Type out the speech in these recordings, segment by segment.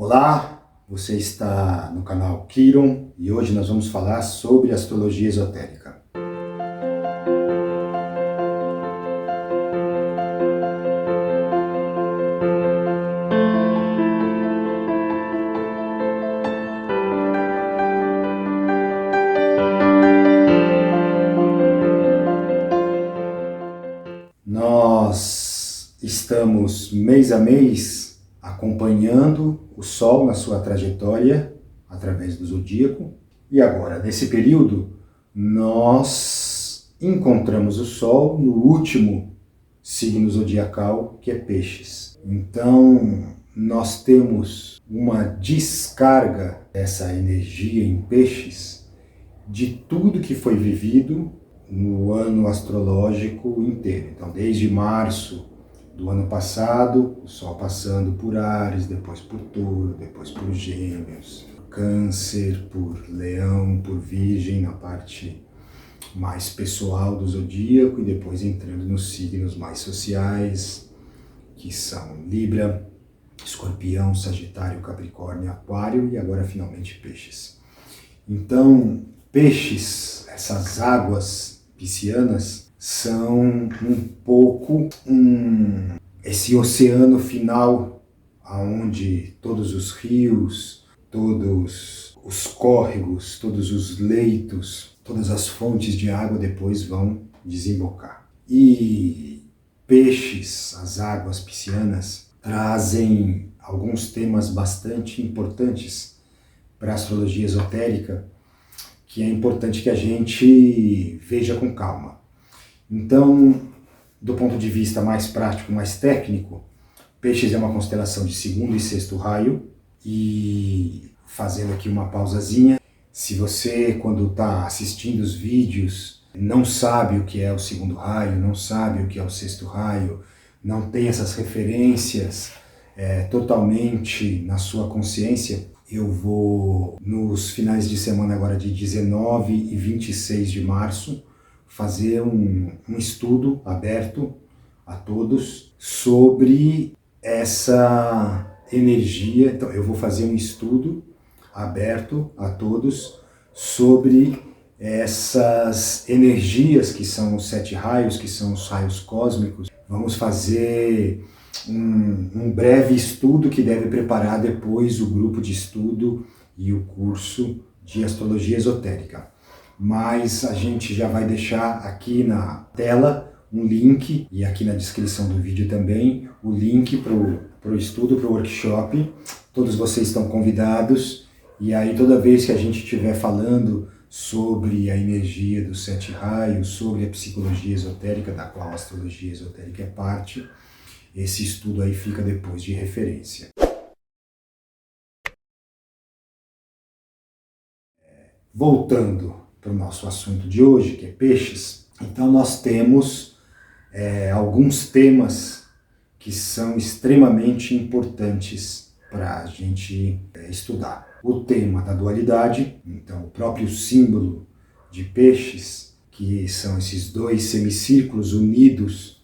Olá, você está no canal Quiron e hoje nós vamos falar sobre astrologia esotérica. Nós estamos mês a mês acompanhando o Sol na sua trajetória através do zodíaco e agora, nesse período, nós encontramos o Sol no último signo zodiacal, que é Peixes. Então, nós temos uma descarga dessa energia em Peixes de tudo que foi vivido no ano astrológico inteiro. Então, desde março do ano passado, o Sol passando por Áries, depois por Touro, depois por Gêmeos, Câncer, por Leão, por Virgem, na parte mais pessoal do zodíaco, e depois entrando nos signos mais sociais, que são Libra, Escorpião, Sagitário, Capricórnio, Aquário e agora finalmente Peixes. Então, Peixes, essas águas piscianas, são um pouco esse oceano final, onde todos os rios, todos os córregos, todos os leitos, todas as fontes de água depois vão desembocar. E Peixes, as águas piscianas, trazem alguns temas bastante importantes para a astrologia esotérica, que é importante que a gente veja com calma. Então, do ponto de vista mais prático, mais técnico, Peixes é uma constelação de segundo e sexto raio, e fazendo aqui uma pausazinha, se você, quando está assistindo os vídeos, não sabe o que é o segundo raio, não sabe o que é o sexto raio, não tem essas referências totalmente na sua consciência, eu vou, nos finais de semana agora de 19 e 26 de março, fazer um estudo aberto a todos sobre essa energia. Então, eu vou fazer um estudo aberto a todos sobre essas energias que são os 7 raios, que são os raios cósmicos. Vamos fazer um breve estudo que deve preparar depois o grupo de estudo e o curso de astrologia esotérica. Mas a gente já vai deixar aqui na tela um link, e aqui na descrição do vídeo também, o link para o estudo, para o workshop. Todos vocês estão convidados, e aí toda vez que a gente estiver falando sobre a energia dos 7 raios, sobre a psicologia esotérica, da qual a astrologia esotérica é parte, esse estudo aí fica depois de referência. Voltando para o nosso assunto de hoje, que é Peixes, então nós temos alguns temas que são extremamente importantes para a gente estudar. O tema da dualidade, então o próprio símbolo de Peixes, que são esses dois semicírculos unidos,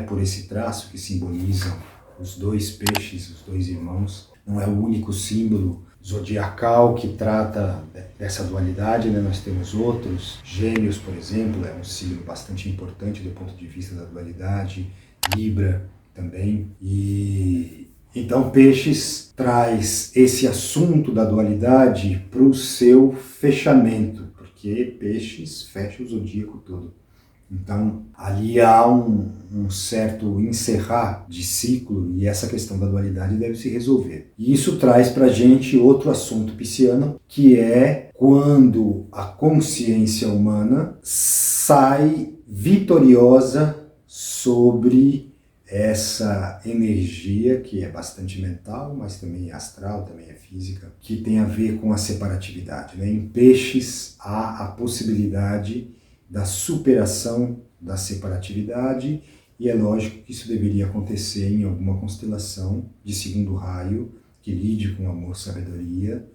por esse traço que simbolizam os dois peixes, os dois irmãos. Não é o único símbolo zodiacal que trata dessa dualidade, Nós temos outros. Gêmeos, por exemplo, é um signo bastante importante do ponto de vista da dualidade. Libra também. E então Peixes traz esse assunto da dualidade para o seu fechamento, porque Peixes fecha o zodíaco todo. Então, ali há um certo encerrar de ciclo, e essa questão da dualidade deve se resolver. E isso traz para a gente outro assunto pisciano, que é quando a consciência humana sai vitoriosa sobre essa energia, que é bastante mental, mas também é astral, também é física, que tem a ver com a separatividade. Em Peixes há a possibilidade da superação da separatividade, e é lógico que isso deveria acontecer em alguma constelação de segundo raio, que lide com amor, sabedoria,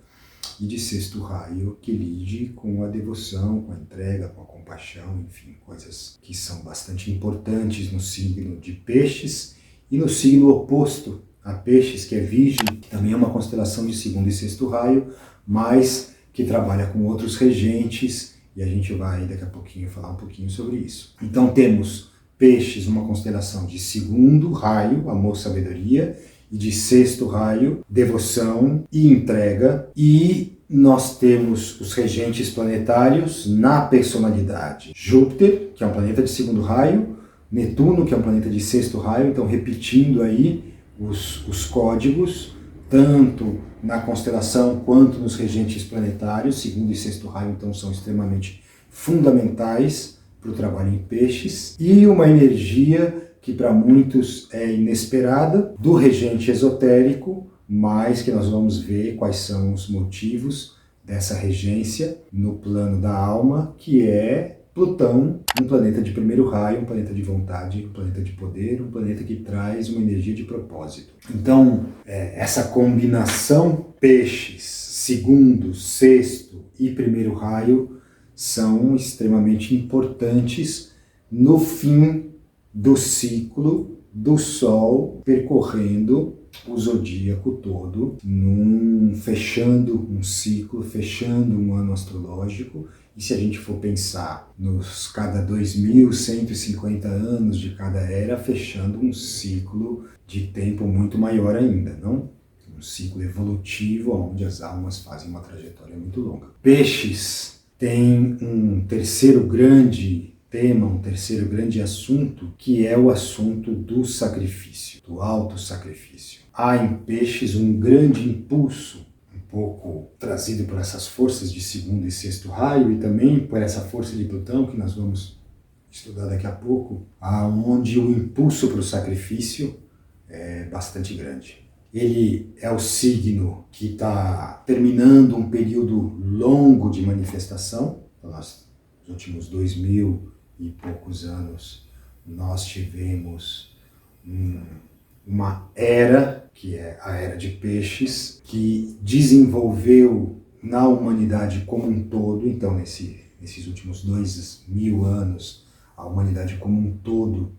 e de sexto raio, que lide com a devoção, com a entrega, com a compaixão, enfim, coisas que são bastante importantes no signo de Peixes e no signo oposto a Peixes, que é Virgem, que também é uma constelação de segundo e sexto raio, mas que trabalha com outros regentes, e a gente vai daqui a pouquinho falar um pouquinho sobre isso. Então temos Peixes, uma constelação de segundo raio, amor, sabedoria, e de sexto raio, devoção e entrega, e nós temos os regentes planetários na personalidade. Júpiter, que é um planeta de segundo raio, Netuno, que é um planeta de sexto raio, então repetindo aí os códigos, tanto na constelação quanto nos regentes planetários. Segundo e sexto raio, então, são extremamente fundamentais para o trabalho em Peixes. E uma energia que para muitos é inesperada, do regente esotérico, mas que nós vamos ver quais são os motivos dessa regência no plano da alma, que é Plutão, um planeta de primeiro raio, um planeta de vontade, um planeta de poder, um planeta que traz uma energia de propósito. Então, essa combinação Peixes, segundo, sexto e primeiro raio são extremamente importantes no fim do ciclo do Sol percorrendo o zodíaco todo, fechando um ciclo, fechando um ano astrológico. E se a gente for pensar nos cada 2150 anos de cada era, fechando um ciclo de tempo muito maior ainda, não? Um ciclo evolutivo onde as almas fazem uma trajetória muito longa. Peixes tem um terceiro grande tema, um terceiro grande assunto, que é o assunto do sacrifício, do autossacrifício. Há em Peixes um grande impulso, um pouco trazido por essas forças de segundo e sexto raio e também por essa força de Plutão que nós vamos estudar daqui a pouco, aonde o impulso para o sacrifício é bastante grande. Ele é o signo que está terminando um período longo de manifestação. Nos últimos 2000 e poucos anos nós tivemos uma era, que é a Era de Peixes, que desenvolveu na humanidade como um todo. Então nesses últimos 2000 anos, a humanidade como um todo,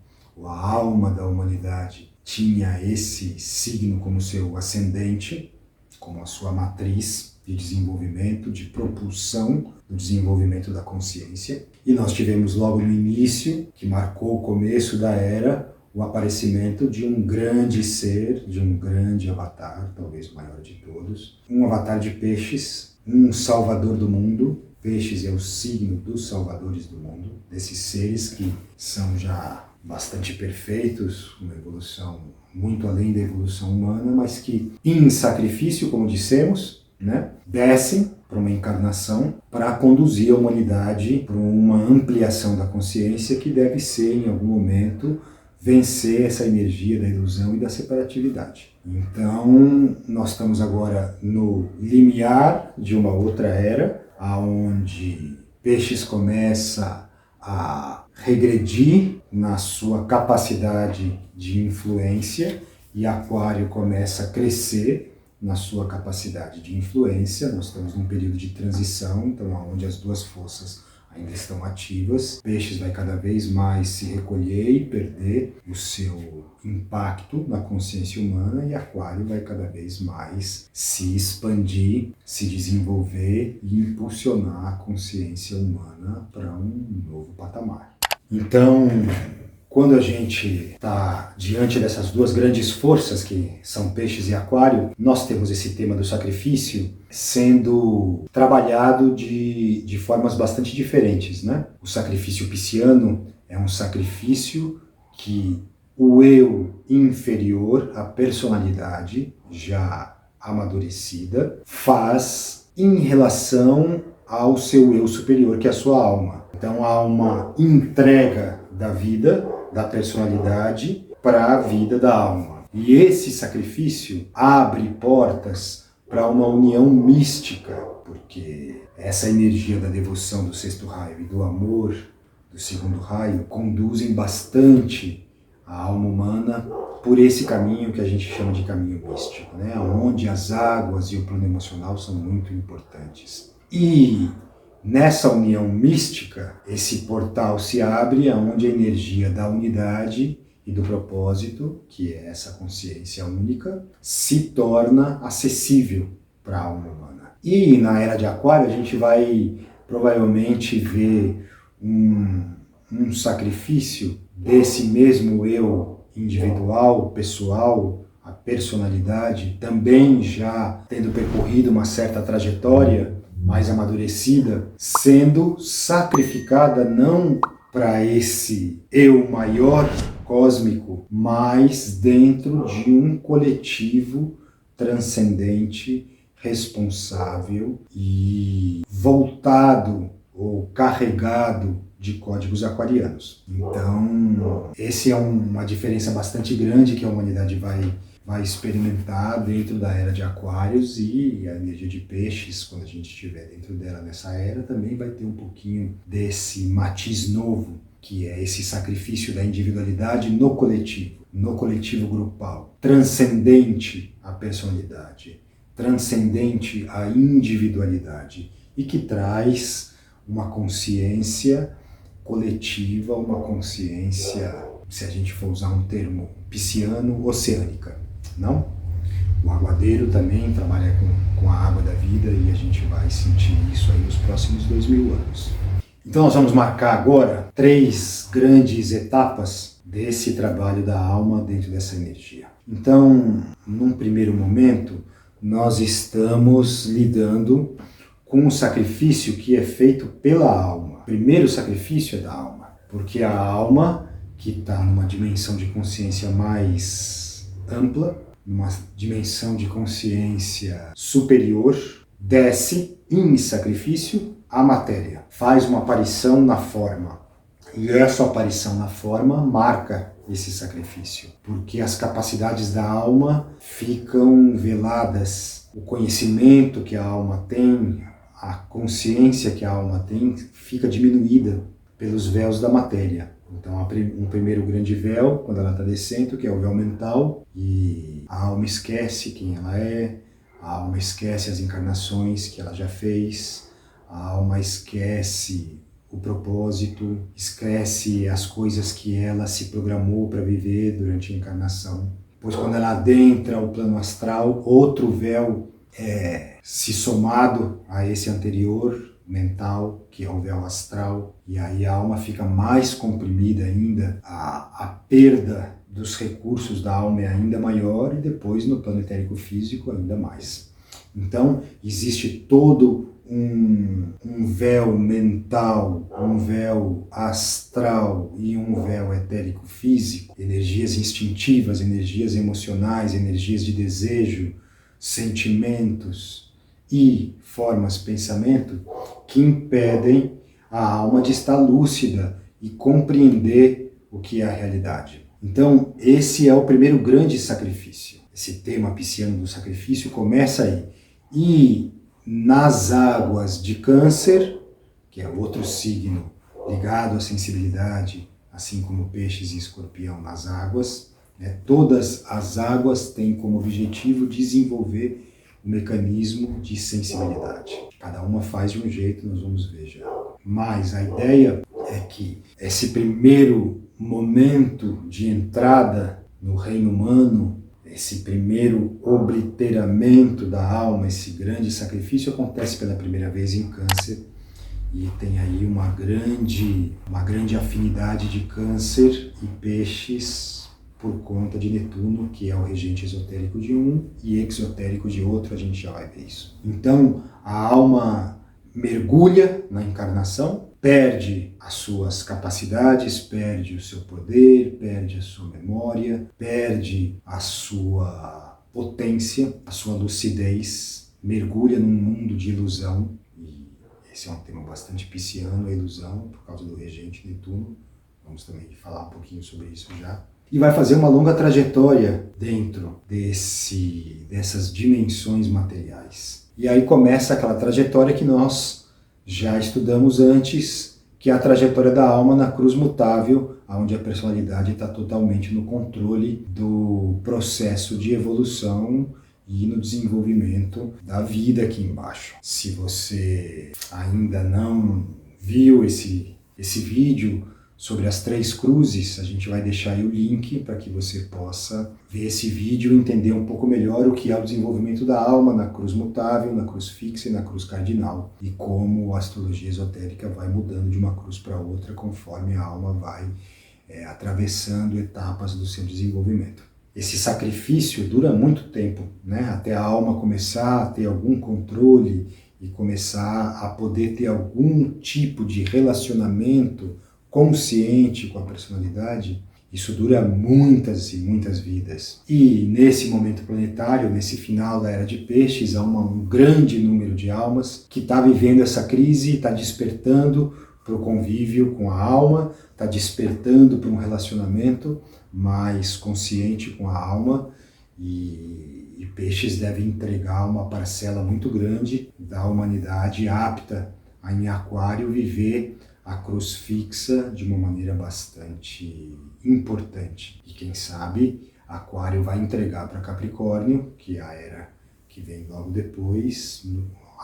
a alma da humanidade tinha esse signo como seu ascendente, como a sua matriz de desenvolvimento, de propulsão do desenvolvimento da consciência. E nós tivemos logo no início, que marcou o começo da era, o aparecimento de um grande ser, de um grande avatar, talvez o maior de todos, um avatar de Peixes, um salvador do mundo. Peixes é o signo dos salvadores do mundo, desses seres que são já bastante perfeitos, uma evolução muito além da evolução humana, mas que em sacrifício, como dissemos, descem para uma encarnação para conduzir a humanidade para uma ampliação da consciência que deve ser, em algum momento, vencer essa energia da ilusão e da separatividade. Então, nós estamos agora no limiar de uma outra era, onde Peixes começa a regredir na sua capacidade de influência e Aquário começa a crescer na sua capacidade de influência. Nós estamos num período de transição, então onde as duas forças ainda estão ativas. Peixes vai cada vez mais se recolher e perder o seu impacto na consciência humana, e Aquário vai cada vez mais se expandir, se desenvolver e impulsionar a consciência humana para um novo patamar. Então, quando a gente está diante dessas duas grandes forças que são Peixes e Aquário, nós temos esse tema do sacrifício sendo trabalhado de formas bastante diferentes, O sacrifício pisciano é um sacrifício que o eu inferior, a personalidade já amadurecida, faz em relação ao seu eu superior, que é a sua alma. Então há uma entrega da vida, da personalidade, para a vida da alma. E esse sacrifício abre portas para uma união mística, porque essa energia da devoção do sexto raio e do amor do segundo raio conduzem bastante a alma humana por esse caminho que a gente chama de caminho místico, onde as águas e o plano emocional são muito importantes. E nessa união mística, esse portal se abre onde a energia da unidade e do propósito, que é essa consciência única, se torna acessível para a alma humana. E na era de Aquário a gente vai provavelmente ver um sacrifício desse mesmo eu individual, pessoal, a personalidade, também já tendo percorrido uma certa trajetória mais amadurecida, sendo sacrificada não para esse eu maior cósmico, mas dentro de um coletivo transcendente, responsável e voltado ou carregado de códigos aquarianos. Então, essa é uma diferença bastante grande que a humanidade vai experimentar dentro da era de Aquários, e a energia de Peixes, quando a gente estiver dentro dela nessa era, também vai ter um pouquinho desse matiz novo, que é esse sacrifício da individualidade no coletivo grupal, transcendente à personalidade, transcendente à individualidade, e que traz uma consciência coletiva, uma consciência, se a gente for usar um termo pisciano, oceânica, não? O aguadeiro também trabalha com a água da vida, e a gente vai sentir isso aí nos próximos 2000 anos. Então nós vamos marcar agora 3 grandes etapas desse trabalho da alma dentro dessa energia. Então, num primeiro momento, nós estamos lidando com um sacrifício que é feito pela alma. O primeiro sacrifício é da alma, porque a alma, que está numa dimensão de consciência mais ampla, numa dimensão de consciência superior, desce em sacrifício à matéria, faz uma aparição na forma. E essa aparição na forma marca esse sacrifício, porque as capacidades da alma ficam veladas, o conhecimento que a alma tem, a consciência que a alma tem, fica diminuída pelos véus da matéria. Então há um primeiro grande véu, quando ela está descendo, que é o véu mental, e a alma esquece quem ela é, a alma esquece as encarnações que ela já fez, a alma esquece o propósito, esquece as coisas que ela se programou para viver durante a encarnação. Pois quando ela adentra o plano astral, outro véu é se somado a esse anterior, mental, que é o véu astral, e aí a alma fica mais comprimida ainda, a perda dos recursos da alma é ainda maior, e depois no plano etérico físico ainda mais. Então existe todo um véu mental, um véu astral e um véu etérico físico, energias instintivas, energias emocionais, energias de desejo, sentimentos e formas de pensamento que impedem a alma de estar lúcida e compreender o que é a realidade. Então, esse é o primeiro grande sacrifício. Esse tema pisciano do sacrifício começa aí. E nas águas de Câncer, que é outro signo ligado à sensibilidade, assim como Peixes e Escorpião nas águas, todas as águas têm como objetivo desenvolver o mecanismo de sensibilidade. Cada uma faz de um jeito, nós vamos ver já. Mas a ideia é que esse primeiro momento de entrada no reino humano, esse primeiro obliteramento da alma, esse grande sacrifício, acontece pela primeira vez em Câncer, e tem aí uma grande afinidade de Câncer e Peixes por conta de Netuno, que é o regente esotérico de um e exotérico de outro, a gente já vai ver isso. Então, a alma mergulha na encarnação, perde as suas capacidades, perde o seu poder, perde a sua memória, perde a sua potência, a sua lucidez, mergulha num mundo de ilusão, e esse é um tema bastante pisciano, a ilusão, por causa do regente Netuno. Vamos também falar um pouquinho sobre isso já. E vai fazer uma longa trajetória dentro dessas dimensões materiais. E aí começa aquela trajetória que nós já estudamos antes, que é a trajetória da alma na cruz mutável, onde a personalidade está totalmente no controle do processo de evolução e no desenvolvimento da vida aqui embaixo. Se você ainda não viu esse vídeo sobre as 3 cruzes, a gente vai deixar aí o link para que você possa ver esse vídeo e entender um pouco melhor o que é o desenvolvimento da alma na cruz mutável, na cruz fixa e na cruz cardinal, e como a astrologia esotérica vai mudando de uma cruz para outra conforme a alma vai atravessando etapas do seu desenvolvimento. Esse sacrifício dura muito tempo, né? Até a alma começar a ter algum controle e começar a poder ter algum tipo de relacionamento consciente com a personalidade. Isso dura muitas e muitas vidas. E nesse momento planetário, nesse final da Era de Peixes, há um grande número de almas que está vivendo essa crise, está despertando para o convívio com a alma, está despertando para um relacionamento mais consciente com a alma, e Peixes deve entregar uma parcela muito grande da humanidade apta a, em Aquário, viver a cruz fixa de uma maneira bastante importante. E quem sabe Aquário vai entregar para Capricórnio, que é a era que vem logo depois,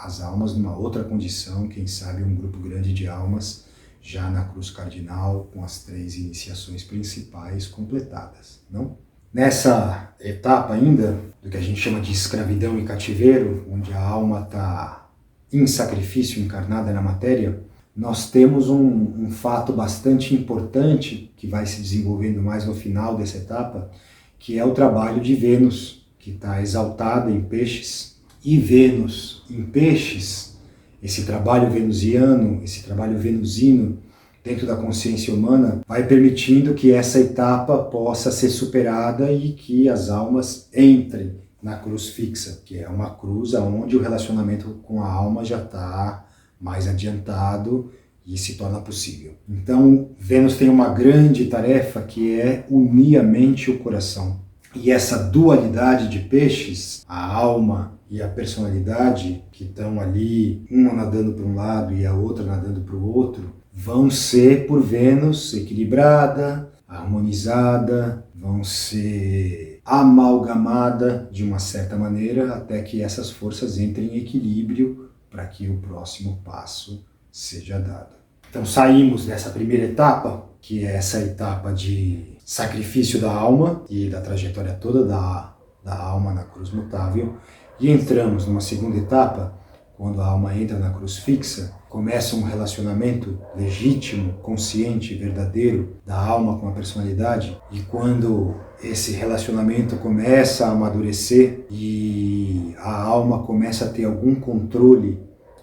as almas numa outra condição, quem sabe um grupo grande de almas já na cruz cardinal, com as 3 iniciações principais completadas, não? Nessa etapa ainda, do que a gente chama de escravidão e cativeiro, onde a alma está em sacrifício, encarnada na matéria, nós temos um fato bastante importante que vai se desenvolvendo mais no final dessa etapa, que é o trabalho de Vênus, que está exaltada em Peixes. E Vênus em Peixes, esse trabalho venusiano, esse trabalho venusino dentro da consciência humana, vai permitindo que essa etapa possa ser superada e que as almas entrem na cruz fixa, que é uma cruz onde o relacionamento com a alma já está mais adiantado e se torna possível. Então, Vênus tem uma grande tarefa que é unir a mente e o coração. E essa dualidade de Peixes, a alma e a personalidade, que estão ali, uma nadando para um lado e a outra nadando para o outro, vão ser por Vênus equilibrada, harmonizada, vão ser amalgamada de uma certa maneira até que essas forças entrem em equilíbrio para que o próximo passo seja dado. Então saímos dessa primeira etapa, que é essa etapa de sacrifício da alma e da trajetória toda da alma na cruz mutável, e entramos numa segunda etapa, quando a alma entra na cruz fixa, começa um relacionamento legítimo, consciente, verdadeiro da alma com a personalidade, e quando esse relacionamento começa a amadurecer e a alma começa a ter algum controle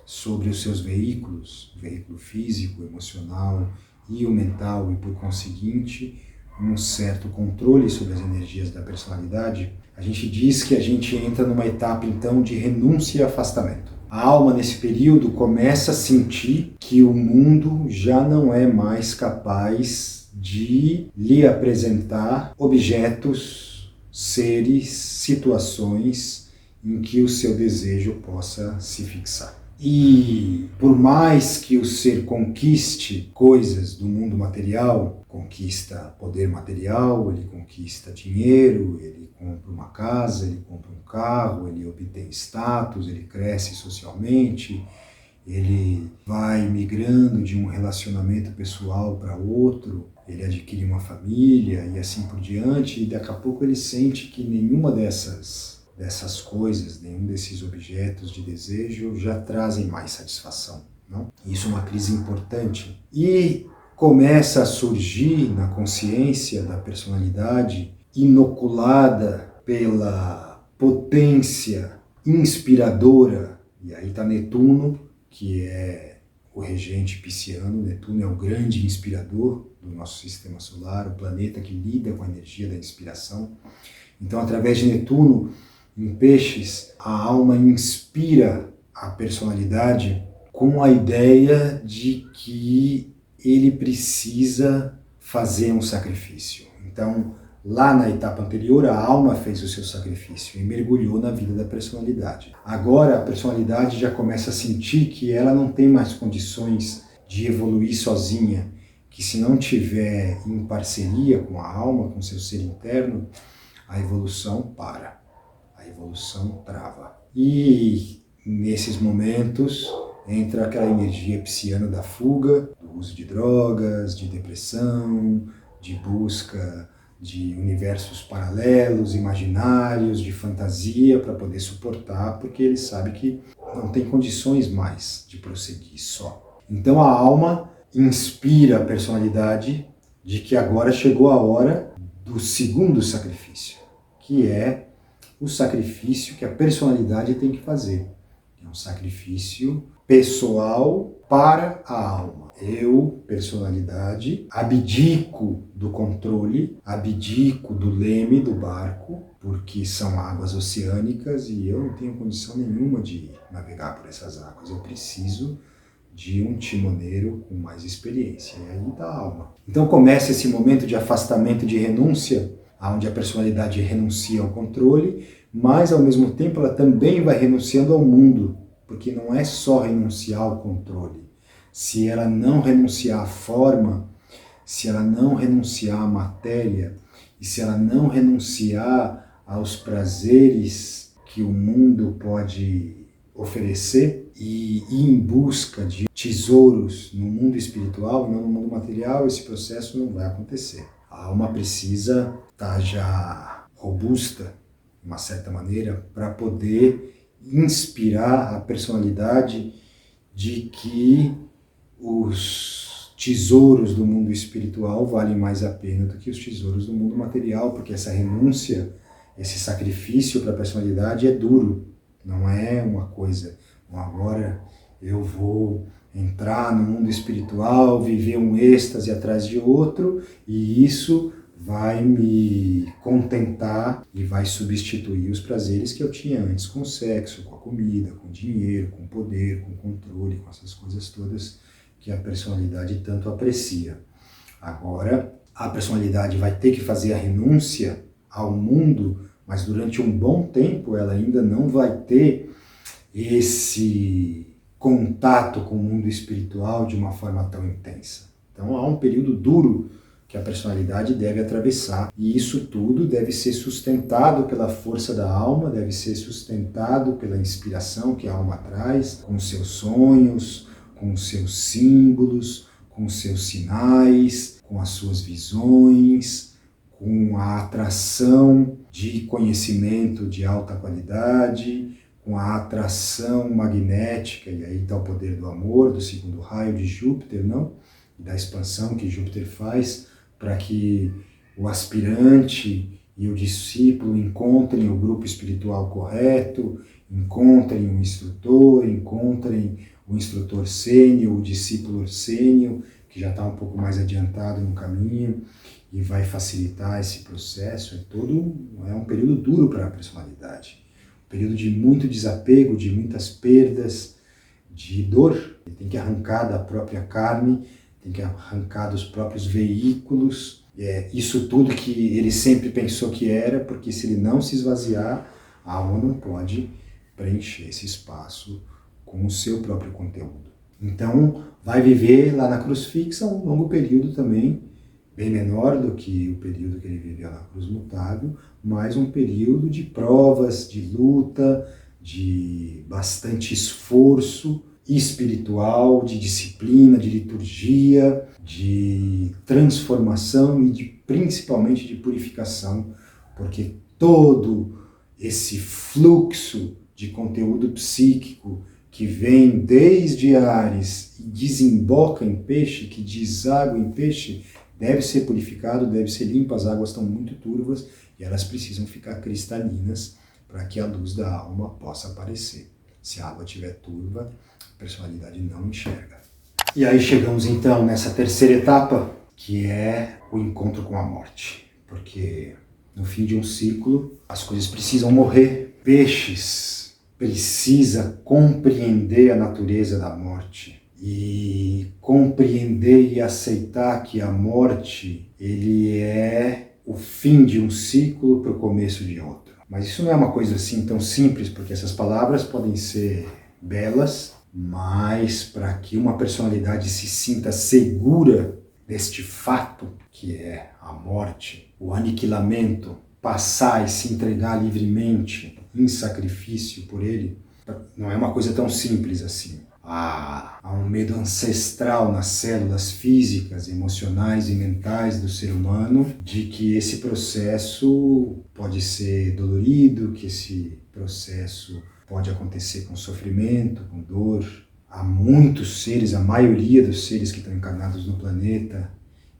sobre os seus veículos, o veículo físico, emocional e o mental, e por conseguinte um certo controle sobre as energias da personalidade, a gente diz que a gente entra numa etapa então de renúncia e afastamento. A alma nesse período começa a sentir que o mundo já não é mais capaz de lhe apresentar objetos, seres, situações em que o seu desejo possa se fixar. E por mais que o ser conquiste coisas do mundo material, conquista poder material, ele conquista dinheiro, ele compra uma casa, ele compra um carro, ele obtém status, ele cresce socialmente, ele vai migrando de um relacionamento pessoal para outro, ele adquire uma família e assim por diante, e daqui a pouco ele sente que nenhuma dessas coisas, nenhum desses objetos de desejo já trazem mais satisfação, não? Isso é uma crise importante. E começa a surgir na consciência da personalidade, inoculada pela potência inspiradora, e aí está Netuno, que é o regente pisciano. Netuno é o grande inspirador do nosso sistema solar, o planeta que lida com a energia da inspiração. Então, através de Netuno, em Peixes, a alma inspira a personalidade com a ideia de que ele precisa fazer um sacrifício. Então, lá na etapa anterior, a alma fez o seu sacrifício e mergulhou na vida da personalidade. Agora, a personalidade já começa a sentir que ela não tem mais condições de evoluir sozinha, que se não tiver em parceria com a alma, com seu ser interno, a evolução para. A evolução trava. E nesses momentos entra aquela energia pisciana da fuga, do uso de drogas, de depressão, de busca de universos paralelos, imaginários, de fantasia para poder suportar, porque ele sabe que não tem condições mais de prosseguir só. Então a alma inspira a personalidade de que agora chegou a hora do segundo sacrifício, que é o sacrifício que a personalidade tem que fazer. É um sacrifício pessoal para a alma. Eu, personalidade, abdico do controle, abdico do leme do barco, porque são águas oceânicas e eu não tenho condição nenhuma de navegar por essas águas. Eu preciso de um timoneiro com mais experiência, e aí da alma. Então começa esse momento de afastamento, de renúncia, onde a personalidade renuncia ao controle, mas ao mesmo tempo ela também vai renunciando ao mundo, porque não é só renunciar ao controle. Se ela não renunciar à forma, se ela não renunciar à matéria, e se ela não renunciar aos prazeres que o mundo pode oferecer, e ir em busca de tesouros no mundo espiritual, não no mundo material, esse processo não vai acontecer. A alma precisa estar já robusta, de uma certa maneira, para poder inspirar a personalidade de que os tesouros do mundo espiritual valem mais a pena do que os tesouros do mundo material, porque essa renúncia, esse sacrifício para a personalidade é duro, não é uma coisa, agora eu vou entrar no mundo espiritual, viver um êxtase atrás de outro, e isso vai me contentar e vai substituir os prazeres que eu tinha antes com o sexo, com a comida, com o dinheiro, com o poder, com o controle, com essas coisas todas que a personalidade tanto aprecia. Agora, a personalidade vai ter que fazer a renúncia ao mundo, mas durante um bom tempo ela ainda não vai ter esse contato com o mundo espiritual de uma forma tão intensa. Então há um período duro que a personalidade deve atravessar, e isso tudo deve ser sustentado pela força da alma, deve ser sustentado pela inspiração que a alma traz, com seus sonhos, com seus símbolos, com seus sinais, com as suas visões, com a atração de conhecimento de alta qualidade, com a atração magnética, e aí está o poder do amor, do segundo raio de Júpiter, não? E da expansão que Júpiter faz para que o aspirante e o discípulo encontrem o grupo espiritual correto, encontrem o instrutor sênior, o discípulo sênior, que já está um pouco mais adiantado no caminho e vai facilitar esse processo. É um período duro para a personalidade, um período de muito desapego, de muitas perdas, de dor. Ele tem que arrancar da própria carne, tem que arrancar dos próprios veículos, isso tudo que ele sempre pensou que era, porque se ele não se esvaziar, a alma não pode preencher esse espaço com o seu próprio conteúdo. Então, vai viver lá na cruz fixa um longo período também, bem menor do que o período que ele viveu na cruz mutável, mas um período de provas, de luta, de bastante esforço espiritual, de disciplina, de liturgia, de transformação e principalmente de purificação, porque todo esse fluxo de conteúdo psíquico que vem desde Áries e desemboca em peixe, que deságua em peixe, deve ser purificado, deve ser limpo. As águas estão muito turvas e elas precisam ficar cristalinas para que a luz da alma possa aparecer. Se a água estiver turva, a personalidade não enxerga. E aí chegamos então nessa terceira etapa, que é o encontro com a morte. Porque no fim de um ciclo, as coisas precisam morrer. Peixes precisa compreender a natureza da morte e compreender e aceitar que a morte ele é o fim de um ciclo para o começo de outro. Mas isso não é uma coisa assim tão simples, porque essas palavras podem ser belas, mas para que uma personalidade se sinta segura deste fato que é a morte, o aniquilamento, passar e se entregar livremente em sacrifício por ele, não é uma coisa tão simples assim. A Há um medo ancestral nas células físicas, emocionais e mentais do ser humano de que esse processo pode ser dolorido, que esse processo pode acontecer com sofrimento, com dor. Há muitos seres, a maioria dos seres que estão encarnados no planeta,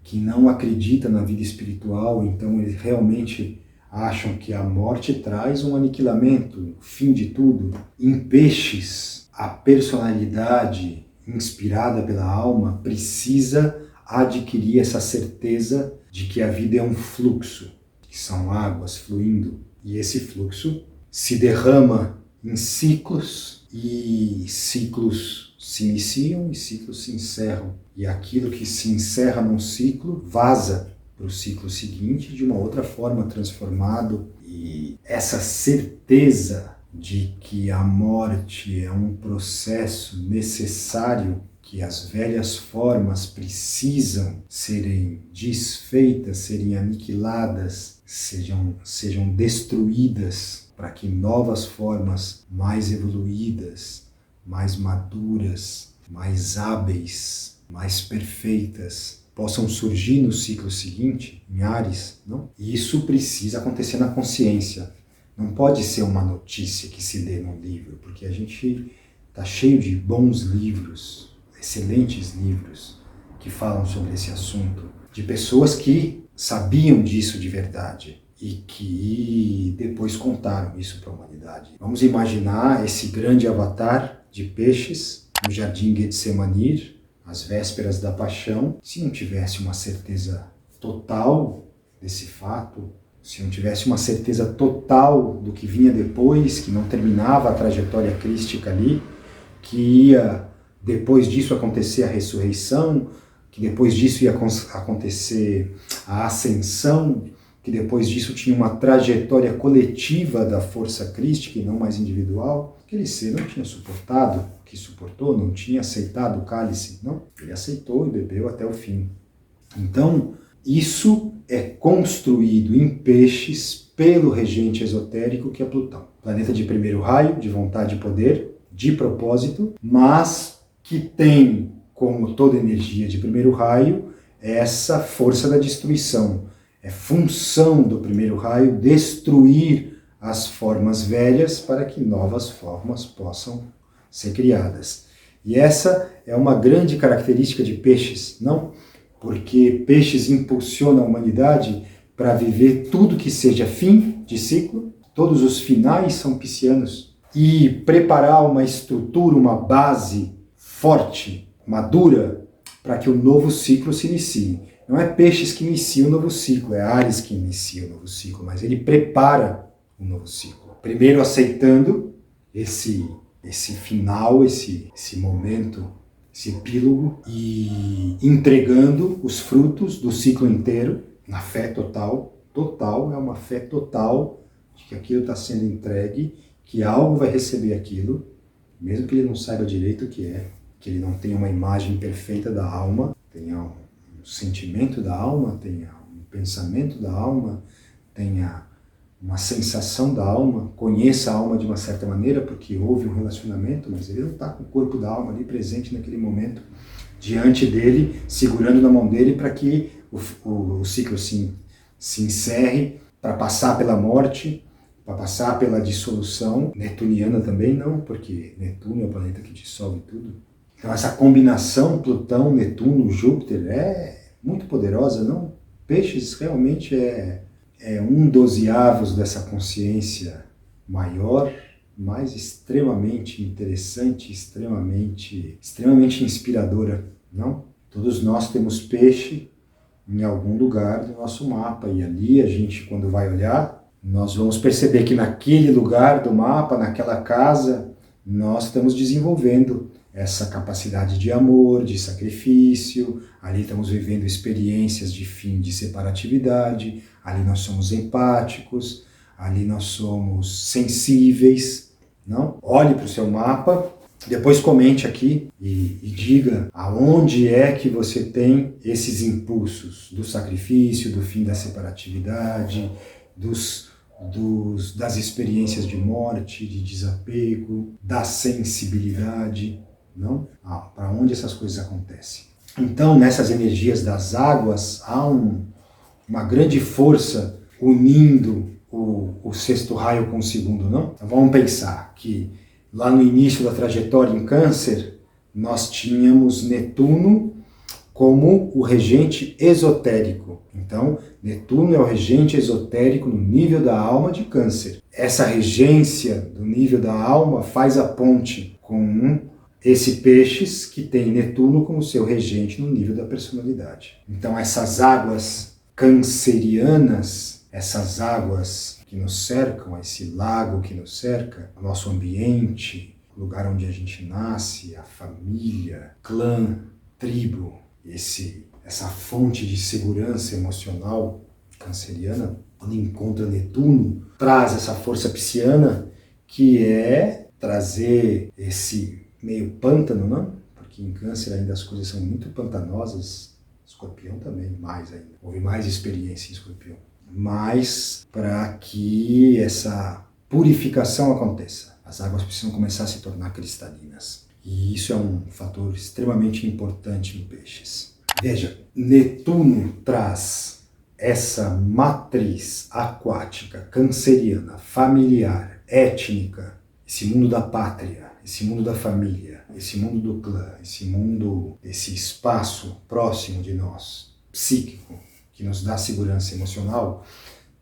que não acreditam na vida espiritual, então eles realmente acham que a morte traz um aniquilamento, o fim de tudo. Em peixes, a personalidade inspirada pela alma precisa adquirir essa certeza de que a vida é um fluxo, que são águas fluindo, e esse fluxo se derrama em ciclos, e ciclos se iniciam e ciclos se encerram. E aquilo que se encerra num ciclo vaza para o ciclo seguinte de uma outra forma, transformado. E essa certeza de que a morte é um processo necessário, que as velhas formas precisam serem desfeitas, serem aniquiladas, sejam destruídas, para que novas formas mais evoluídas, mais maduras, mais hábeis, mais perfeitas possam surgir no ciclo seguinte, em Áries, não? E isso precisa acontecer na consciência. Não pode ser uma notícia que se lê num livro, porque a gente está cheio de bons livros, excelentes livros, que falam sobre esse assunto, de pessoas que sabiam disso de verdade e que depois contaram isso para a humanidade. Vamos imaginar esse grande avatar de peixes no Jardim Getsemanir, às vésperas da paixão, se não tivesse uma certeza total desse fato, se não tivesse uma certeza total do que vinha depois, que não terminava a trajetória crística ali, que ia depois disso acontecer a ressurreição, que depois disso ia acontecer a ascensão, que depois disso tinha uma trajetória coletiva da força crística e não mais individual. Aquele ser não tinha suportado o que suportou, não tinha aceitado o cálice, não. Ele aceitou e bebeu até o fim. Então, isso é construído em peixes pelo regente esotérico que é Plutão. Planeta de primeiro raio, de vontade e poder, de propósito, mas que tem, como toda energia de primeiro raio, essa força da destruição. É função do primeiro raio destruir as formas velhas para que novas formas possam ser criadas. E essa é uma grande característica de peixes, não? Porque peixes impulsionam a humanidade para viver tudo que seja fim de ciclo, todos os finais são piscianos, e preparar uma estrutura, uma base forte, madura, para que o novo ciclo se inicie. Não é peixes que iniciam o novo ciclo, é Áries que inicia o novo ciclo, mas ele prepara o novo ciclo. Primeiro aceitando esse final, esse momento, esse epílogo, e entregando os frutos do ciclo inteiro, na fé total. Total é uma fé total de que aquilo está sendo entregue, que algo vai receber aquilo, mesmo que ele não saiba direito o que é, que ele não tenha uma imagem perfeita da alma, tenha um sentimento da alma, tenha um pensamento da alma, tenha uma sensação da alma, conheça a alma de uma certa maneira, porque houve um relacionamento, mas ele não está com o corpo da alma ali presente naquele momento, diante dele, segurando na mão dele para que o ciclo se encerre, para passar pela morte, para passar pela dissolução, netuniana também não, porque Netuno é o planeta que dissolve tudo. Então essa combinação Plutão, Netuno, Júpiter é muito poderosa, não? Peixes realmente é um dos avos dessa consciência maior, mas extremamente interessante, extremamente inspiradora, não? Todos nós temos peixe em algum lugar do nosso mapa, e ali a gente, quando vai olhar, nós vamos perceber que naquele lugar do mapa, naquela casa, nós estamos desenvolvendo essa capacidade de amor, de sacrifício, ali estamos vivendo experiências de fim de separatividade, ali nós somos empáticos, ali nós somos sensíveis, não? Olhe para o seu mapa, depois comente aqui e diga aonde é que você tem esses impulsos do sacrifício, do fim da separatividade, das experiências de morte, de desapego, da sensibilidade. não? Para onde essas coisas acontecem. Então, nessas energias das águas, há uma grande força unindo o sexto raio com o segundo, não? Então, vamos pensar que lá no início da trajetória em Câncer, nós tínhamos Netuno como o regente esotérico. Então, Netuno é o regente esotérico no nível da alma de Câncer. Essa regência do nível da alma faz a ponte com esse Peixes que tem Netuno como seu regente no nível da personalidade. Então, essas águas cancerianas, essas águas que nos cercam, esse lago que nos cerca, o nosso ambiente, o lugar onde a gente nasce, a família, clã, tribo, essa fonte de segurança emocional canceriana, quando encontra Netuno, traz essa força pisciana que é trazer esse meio pântano, não? Porque em Câncer ainda as coisas são muito pantanosas, Escorpião também, mais ainda. Houve mais experiência em Escorpião. Mas para que essa purificação aconteça, as águas precisam começar a se tornar cristalinas. E isso é um fator extremamente importante em Peixes. Veja, Netuno traz essa matriz aquática, canceriana, familiar, étnica, esse mundo da pátria, esse mundo da família, esse mundo do clã, esse mundo, esse espaço próximo de nós, psíquico, que nos dá segurança emocional,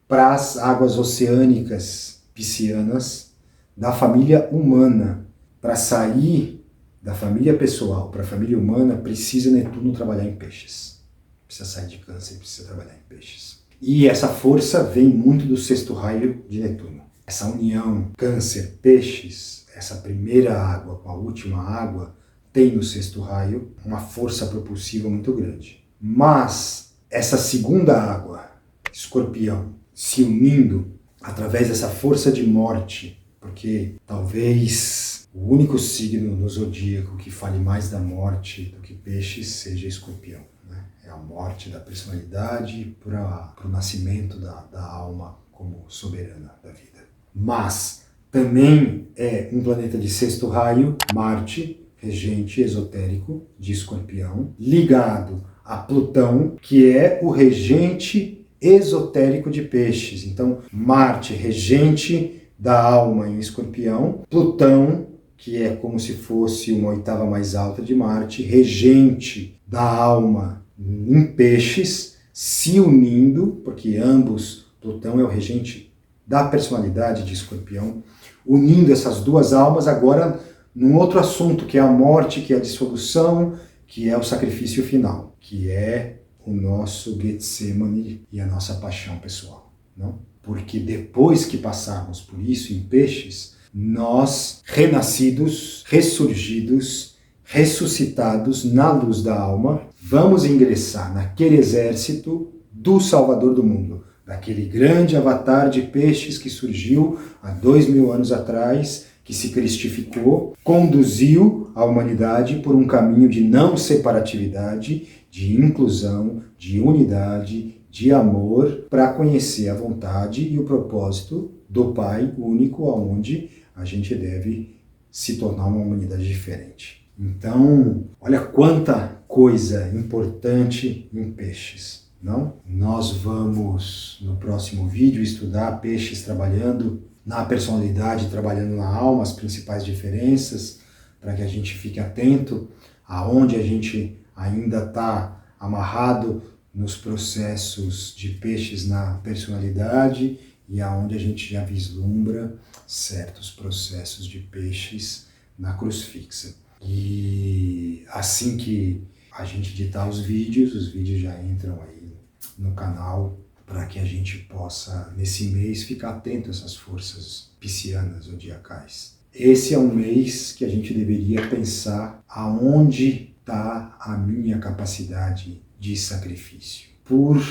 para as águas oceânicas piscianas da família humana. Para sair da família pessoal para a família humana, precisa Netuno trabalhar em Peixes. Precisa sair de Câncer, precisa trabalhar em Peixes. E essa força vem muito do sexto raio de Netuno. Essa união Câncer-Peixes, essa primeira água com a última água, tem no sexto raio uma força propulsiva muito grande. Mas essa segunda água, Escorpião, se unindo através dessa força de morte, porque talvez o único signo no zodíaco que fale mais da morte do que Peixes seja Escorpião, né? É a morte da personalidade para o nascimento da alma como soberana da vida. Mas também é um planeta de sexto raio, Marte, regente esotérico de Escorpião, ligado a Plutão, que é o regente esotérico de Peixes. Então, Marte, regente da alma em Escorpião, Plutão, que é como se fosse uma oitava mais alta de Marte, regente da alma em Peixes, se unindo, porque ambos, Plutão é o regente da personalidade de Escorpião, unindo essas duas almas agora num outro assunto, que é a morte, que é a dissolução, que é o sacrifício final, que é o nosso Getsemane e a nossa paixão pessoal, não? Porque depois que passarmos por isso em Peixes, nós, renascidos, ressurgidos, ressuscitados na luz da alma, vamos ingressar naquele exército do Salvador do mundo, daquele grande avatar de Peixes que surgiu há 2000 anos atrás, que se cristificou, conduziu a humanidade por um caminho de não separatividade, de inclusão, de unidade, de amor, para conhecer a vontade e o propósito do Pai único, aonde a gente deve se tornar uma humanidade diferente. Então, olha quanta coisa importante em Peixes. Não? Nós vamos, no próximo vídeo, estudar Peixes trabalhando na personalidade, trabalhando na alma, as principais diferenças, para que a gente fique atento aonde a gente ainda está amarrado nos processos de Peixes na personalidade e aonde a gente já vislumbra certos processos de Peixes na cruz fixa. E assim que a gente editar os vídeos já entram aí no canal para que a gente possa, nesse mês, ficar atento a essas forças piscianas zodiacais. Esse é um mês que a gente deveria pensar aonde está a minha capacidade de sacrifício por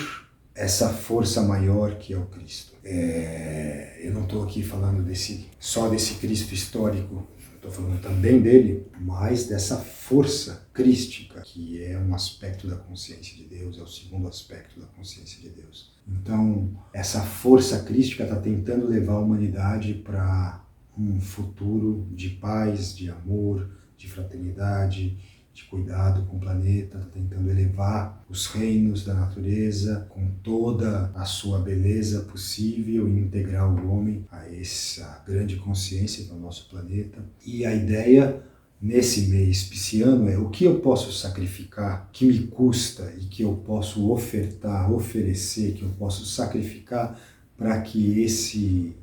essa força maior que é o Cristo. Eu não estou aqui falando só desse Cristo histórico, estou falando também dele, mas dessa força crística, que é um aspecto da consciência de Deus, é o segundo aspecto da consciência de Deus. Então, essa força crística está tentando levar a humanidade para um futuro de paz, de amor, de fraternidade, de cuidado com o planeta, tentando elevar os reinos da natureza com toda a sua beleza possível e integrar o homem a essa grande consciência do nosso planeta. E a ideia nesse mês pisciano é o que eu posso sacrificar, que me custa e que eu posso ofertar, oferecer, que eu posso sacrificar para que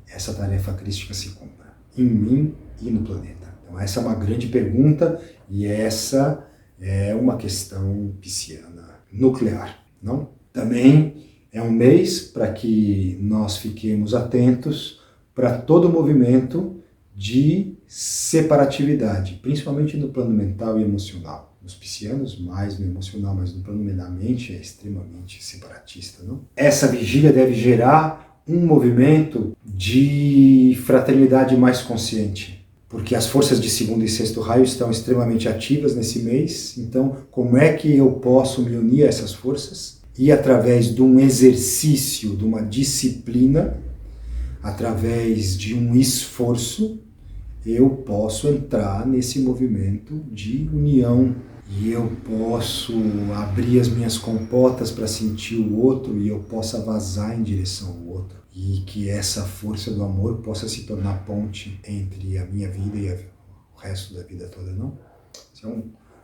essa tarefa crística se cumpra em mim e no planeta. Então essa é uma grande pergunta e essa é uma questão pisciana nuclear, não? Também é um mês para que nós fiquemos atentos para todo o movimento de separatividade, principalmente no plano mental e emocional. Nos piscianos, mais no emocional, mas no plano da mente é extremamente separatista, não? Essa vigília deve gerar um movimento de fraternidade mais consciente, porque as forças de segundo e sexto raio estão extremamente ativas nesse mês. Então, como é que eu posso me unir a essas forças? E através de um exercício, de uma disciplina, através de um esforço, eu posso entrar nesse movimento de união. E eu posso abrir as minhas comportas para sentir o outro e eu possa vazar em direção ao outro. E que essa força do amor possa se tornar ponte entre a minha vida e o resto da vida toda, não?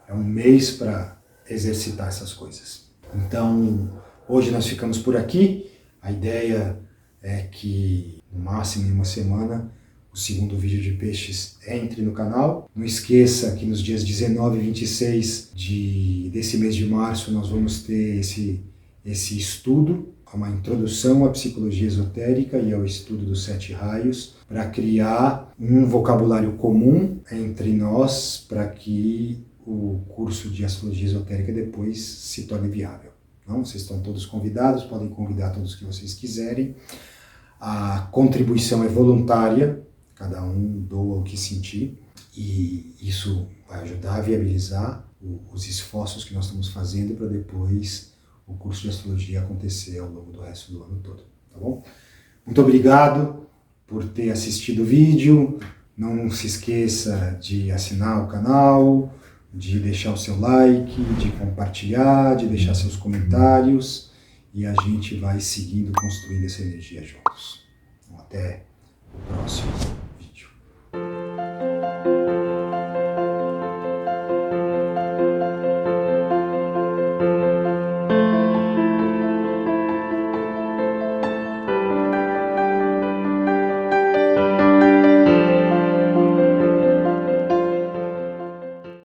É um mês para exercitar essas coisas. Então, hoje nós ficamos por aqui. A ideia é que, no máximo em uma semana, o segundo vídeo de peixes entre no canal. Não esqueça que nos dias 19 e 26 desse mês de março nós vamos ter esse estudo, uma introdução à psicologia esotérica e ao estudo dos 7 raios, para criar um vocabulário comum entre nós, para que o curso de astrologia esotérica depois se torne viável. Então, vocês estão todos convidados, podem convidar todos que vocês quiserem. A contribuição é voluntária, cada um doa o que sentir, e isso vai ajudar a viabilizar os esforços que nós estamos fazendo para depois o curso de astrologia acontecer ao longo do resto do ano todo, tá bom? Muito obrigado por ter assistido o vídeo. Não se esqueça de assinar o canal, de deixar o seu like, de compartilhar, de deixar seus comentários, e a gente vai seguindo construindo essa energia juntos. Então, até o próximo.